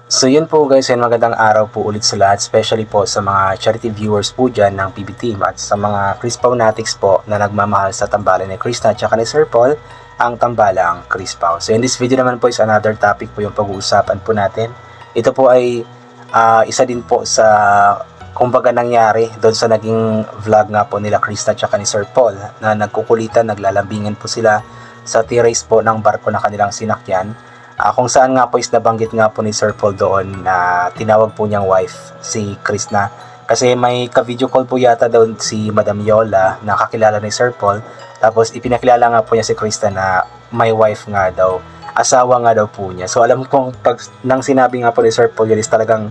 So yun po guys, and magandang araw po ulit sa lahat, especially po sa mga charity viewers po dyan ng PB Team at sa mga Chris Paunatics po na nagmamahal sa tambalan ni Krista at saka ni Sir Paul, ang tambalang Chris Pau. So in this video naman po is another topic po yung pag-uusapan po natin. Ito po ay isa din po sa kumbaga nangyari doon sa naging vlog nga po nila Krista at saka ni Sir Paul na nagkukulitan, naglalambingan po sila sa T-race po ng barko na kanilang sinakyan. Kung saan nga po is nabanggit nga po ni Sir Paul doon na tinawag po niyang wife si Krishna. Kasi may ka-video call po yata doon si Madam Yola na kakilala ni Sir Paul. Tapos ipinakilala nga po niya si Krishna na may wife nga daw. Asawa nga daw po niya. So alam kong pag nang sinabi nga po ni Sir Paul yun is talagang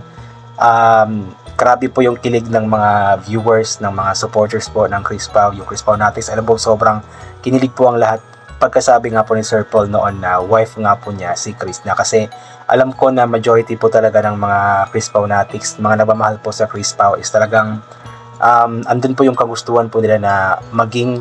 grabe po yung kilig ng mga viewers, ng mga supporters po ng Chris Pau, yung Chris Paunatics. Alam po sobrang kinilig po ang lahat pagkasabi nga po ni Sir Paul noon na wife nga po niya si Krishna. Kasi alam ko na majority po talaga ng mga Chris Paunatics, mga nagmamahal po sa Chris Pau is talagang andun po yung kagustuhan po nila na maging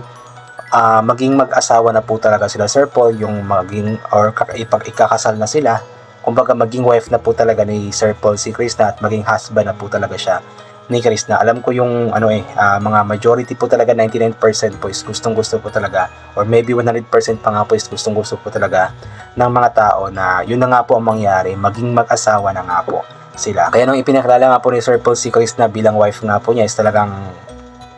mag-asawa na po talaga sila Sir Paul, yung maging or ikakasal na sila. Kumbaga maging wife na po talaga ni Sir Paul si Krishna at maging husband na po talaga siya ni Krishna. Alam ko yung mga majority po talaga, 99% po is gustong-gusto po talaga, or maybe 100% pa nga po is gustong-gusto po talaga ng mga tao na yun na nga po ang mangyari, maging mag-asawa na nga po sila. Kaya nung ipinakilala nga po ni Sir Paul si Krishna bilang wife nga po niya is talagang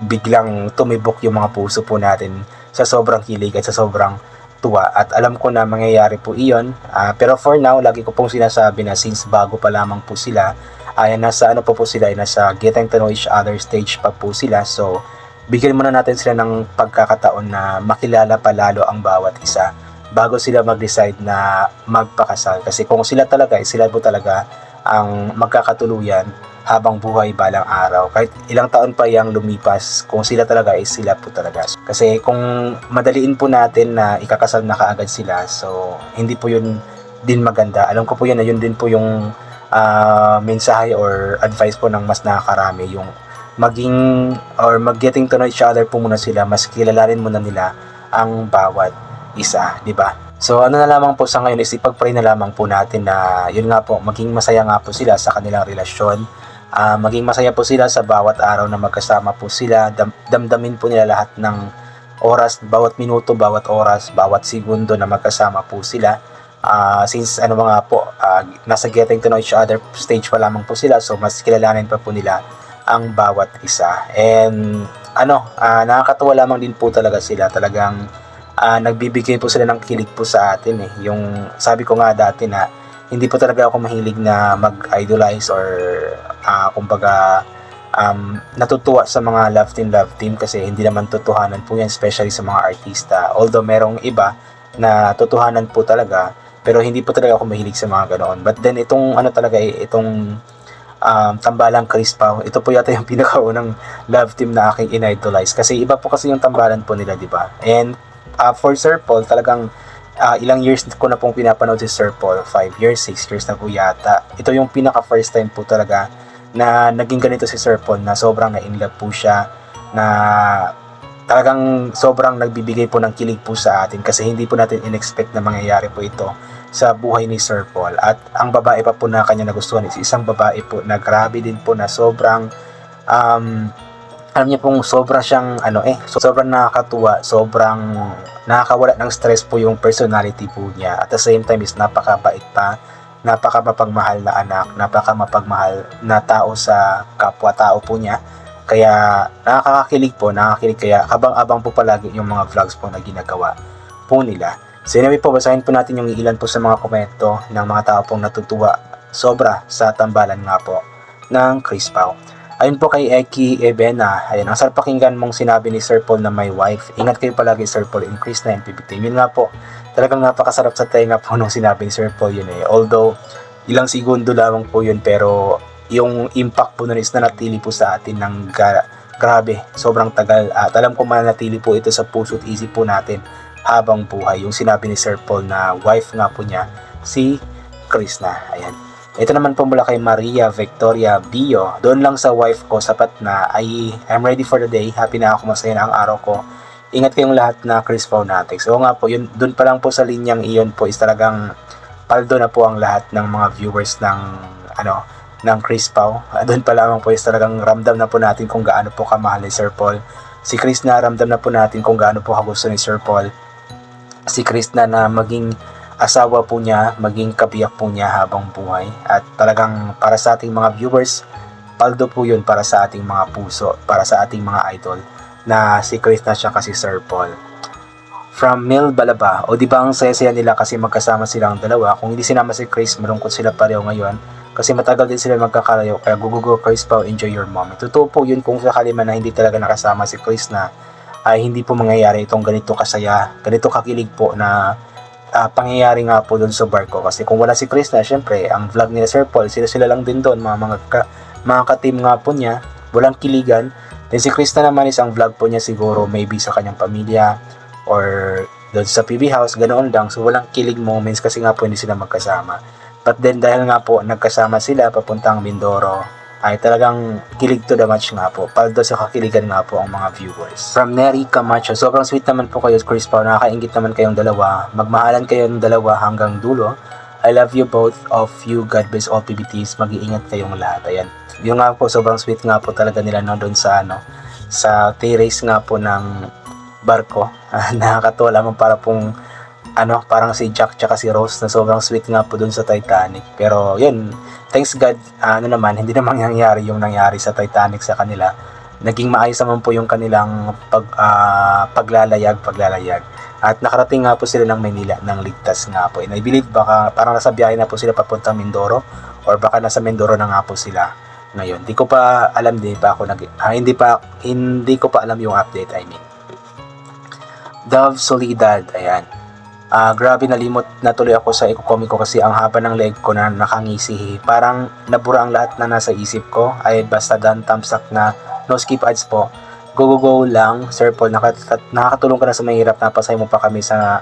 biglang tumibok yung mga puso po natin sa sobrang kilig at sa sobrang tuwa. At alam ko na mangyayari po iyon, pero for now, lagi ko pong sinasabi na since bago pa lamang po sila, nasa po sila, nasa getting to know each other stage pa po sila. So bigyan muna natin sila ng pagkakataon na makilala pa lalo ang bawat isa bago sila mag-decide na magpakasal. Kasi kung sila talaga, sila po talaga ang magkakatuluyan habang buhay balang araw. Kahit ilang taon pa yang lumipas, kung sila talaga sila po talaga. Kasi kung madaliin po natin na ikakasal na kaagad sila, so hindi po yun din maganda. Alam ko po yun na yun din po yung mensahe or advice po ng mas nakakarami, yung maging or mag-getting to know each other po muna sila, mas kilalanin muna nila ang bawat isa, di ba? So ano na lamang po sa ngayon is ipag-pray na lamang po natin na yun nga po, maging masaya nga po sila sa kanilang relasyon, maging masaya po sila sa bawat araw na magkasama po sila, damdamin po nila lahat ng oras, bawat minuto, bawat oras, bawat segundo na magkasama po sila. Since nasa getting to know each other stage pa lamang po sila, so mas kilalanin pa po nila ang bawat isa. And nakakatuwa lamang din po talaga sila, talagang nagbibigay po sila ng kilig po sa atin yung sabi ko nga dati na hindi po talaga ako mahilig na mag-idolize or natutuwa sa mga love team kasi hindi naman totohanan po yan, especially sa mga artista. Although merong iba na totohanan po talaga, pero hindi po talaga ako mahilig sa mga ganoon. But then itong itong tambalang Chris Pau, ito po yata yung pinakaunang love team na aking in-idolize. Kasi iba po kasi yung tambalan po nila, di ba? And for Sir Paul, talagang ilang years ko na pong pinapanood si Sir Paul, 5 years, 6 years na po yata. Ito yung pinaka first time po talaga na naging ganito si Sir Paul, na sobrang na-inlove po siya, na talagang sobrang nagbibigay po ng kilig po sa atin kasi hindi po natin in-expect na mangyayari po ito sa buhay ni Sir Paul. At ang babae pa po na kanya nagustuhan is isang babae po na grabe din po, na sobrang alam niyo pong sobra siyang sobrang nakakatuwa, sobrang nakakawala ng stress po yung personality po niya. At the same time is napakabait pa, napakamapagmahal na anak, napakamapagmahal na tao sa kapwa-tao po niya. Kaya nakakakilig kaya abang-abang po palagi yung mga vlogs po na ginagawa po nila. So anyway po, basahin po natin yung ilan po sa mga komento ng mga tao pong natutuwa sobra sa tambalan nga po ng Chris Pau. Ayun po kay Eki Ebena, ayun, ang sarap pakinggan mong sinabi ni Sir Paul na may wife. Ingat kayo palagi Sir Paul in Krishna and PBT. Yun nga po, talagang napakasarap sa tenga po nung sinabi ni Sir Paul yun Although ilang segundo lamang po yun, pero yung impact po nun is nanatili po sa atin ng grabe, sobrang tagal. At alam ko mananatili po ito sa puso't isip po natin habang buhay, yung sinabi ni Sir Paul na wife nga po niya si Krishna. Ayan. Ito naman po mula kay Maria Victoria Bio. Doon lang sa wife ko, sapat na. I'm ready for the day. Happy na ako, masaya na ang araw ko. Ingat kayong lahat na Chris Paunatics. Oo nga po, yun, doon pa lang po sa linyang iyon po is talagang paldo na po ang lahat ng mga viewers ng ng Chris Pao. Doon pa lamang po is talagang ramdam na po natin kung gaano po kamahal ni Sir Paul. Si Chris na ramdam na po natin kung gaano po kagusto ni Sir Paul. Si Chris na maging asawa po niya, maging kabiyak po niya habang buhay. At talagang para sa ating mga viewers, paldo po yun para sa ating mga puso, para sa ating mga idol na si Chris na siya kasi Sir Paul. From Mil Balaba, o di ba ang saya-saya nila kasi magkasama silang dalawa. Kung hindi sinama si Chris, malungkot sila pareho ngayon kasi matagal din sila magkakalayo. Kaya gugugo Chris Pao, enjoy your moment. Totoo po yun kung sakali man na hindi talaga nakasama si Chris na ay hindi po mangyayari itong ganito kasaya, ganito kakilig po na pangyayari nga po doon sa barko. Kasi kung wala si Chris na, syempre ang vlog nila Sir Paul, sila lang din doon, mga ka-team nga po niya, walang kiligan. Then si Chris na naman is ang vlog po niya siguro maybe sa kanyang pamilya or doon sa PB house, ganoon lang. So walang kilig moments kasi nga po hindi sila magkasama. But then dahil nga po nagkasama sila papuntang Mindoro, ay talagang kilig to the match nga po. Paldo sa kakiligan nga po ang mga viewers. From Neri Camacho, sobrang sweet naman po kayo Chris Pao, nakakaingit naman kayong dalawa. Magmahalan kayong dalawa hanggang dulo. I love you both of you, God bless all PBTs, mag-iingat kayong lahat. Ayan, yun nga po, sobrang sweet nga po talaga nila doon sa sa terrace nga po ng barko. Nakakatuwa lamang para pong parang si Jack tsaka si Rose na sobrang sweet nga po dun sa Titanic. Pero yun, thanks God, hindi naman nangyari yung nangyari sa Titanic sa kanila. Naging maayos naman po yung kanilang paglalayag. At nakarating nga po sila ng Manila ng ligtas nga po. And I believe baka parang nasa biyahe na po sila papuntang Mindoro or baka nasa Mindoro na nga po sila ngayon. Hindi ko pa alam, hindi ko pa alam yung update, I mean. Dove Solidad, ayan. Grabe, nalimot na tuloy ako sa iko-comic ko kasi ang haba ng leg ko na nakangisi. Parang nabura ang lahat na nasa isip ko. Ay basta dan thumbs up na no skip ads po. Go lang, Sir Paul. Nakakatulong ka na sa mahirap. Napasay mo pa kami sa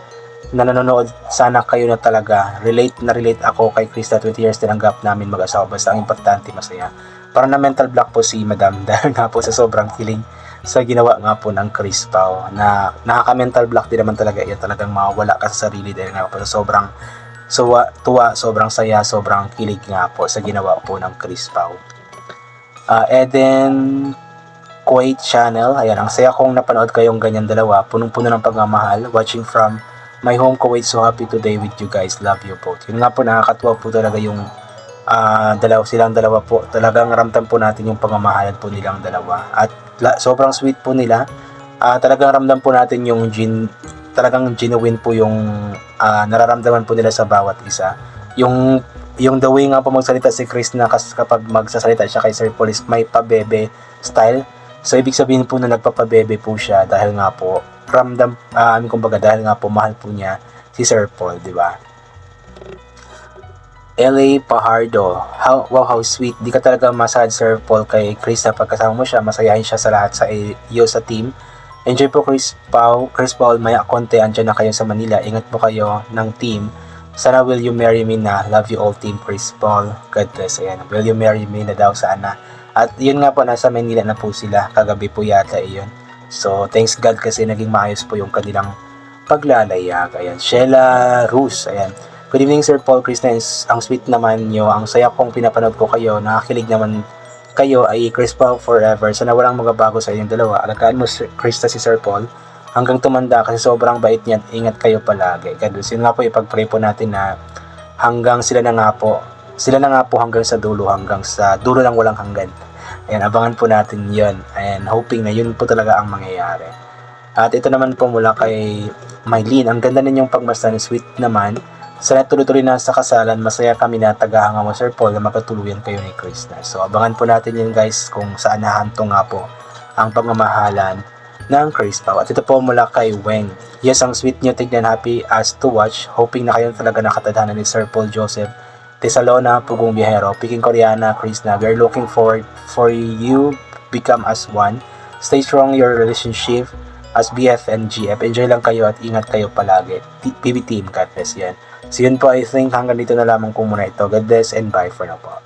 nanonood. Sana kayo na talaga. Relate ako kay Krista. 20 years din ang gap namin mag-asawa. Basta ang importante, masaya. Parang na mental block po si Madam dahil nga po sa sobrang kilig sa ginawa nga po ng Chris Pao na nakaka-mental block din naman talaga. Yan talagang mawala ka sa sarili dahil nga po sa sobrang tuwa, sobrang saya, sobrang kilig nga po sa ginawa po ng Chris Pao. Eden Kuwait Channel, ayan, ang saya kong napanood kayong ganyan dalawa, punong-puno ng pagmamahal, watching from my home Kuwait, so happy today with you guys, love you both. Yun nga po, nakakatuwa po talaga yung silang dalawa po, talagang ramdam po natin yung pagmamahalan po nilang dalawa at sobrang sweet po nila. Talagang ramdam po natin yung talagang genuine po yung nararamdaman po nila sa bawat isa. Yung the way nga po magsalita si Chris na kapag magsasalita siya kay Sir Paul is may pabebe style. So ibig sabihin po na nagpapabebe po siya dahil nga po kumbaga dahil nga po mahal po niya si Sir Paul, di ba? LA Pajardo, how sweet. Di ka talaga masad Sir Paul kay Chris na pagkasama mo siya, masayahin siya sa lahat sa iyo sa team. Enjoy po Chris Paul, maya konti, andyan na kayo sa Manila. Ingat po kayo ng team. Sana will you marry me na. Love you all team Chris Paul. God bless. Ayan, will you marry me na daw sana. At yun nga po, nasa Manila na po sila. Kagabi po yata iyon. So thanks God kasi naging maayos po yung kanilang paglalayag. Ayan, Sheila Rus, ayan. Good evening Sir Paul, Chris, ang sweet naman nyo. Ang saya kong pinapanood ko kayo. Nakakilig naman kayo ay Chris Paul forever. Sana walang magabago sa inyong dalawa. Alagaan mo Chris si Sir Paul hanggang tumanda kasi sobrang bait niya. Ingat kayo palagi. Yun nga po, ipag-pray po natin na hanggang sila na nga po hanggang sa dulo lang walang hanggan. Ayan, abangan po natin yun. And hoping na yun po talaga ang mangyayari. At ito naman po mula kay Mylene. Ang ganda ninyong pagmasdan, sweet naman. Sana tuloy-tuloy na sa kasalan, masaya kami na tagahanga mo Sir Paul na magkatuluyan kayo ni Chris na. So abangan po natin yun guys kung saan nahantong nga po ang pagmamahalan ng Chris Pao. At ito po mula kay Weng. Yes, ang sweet nyo, tignan, happy as to watch. Hoping na kayo talaga nakatadhana ni Sir Paul Joseph Tesalona, Pugong Biyahero, Peking Koreana, Chris na. We're looking forward for you become as one. Stay strong your relationship as BF and GF. Enjoy lang kayo at ingat kayo palagi. PB Team, God bless yan. So yun po, I think hanggang dito na lamang po muna ito. God bless and bye for now po.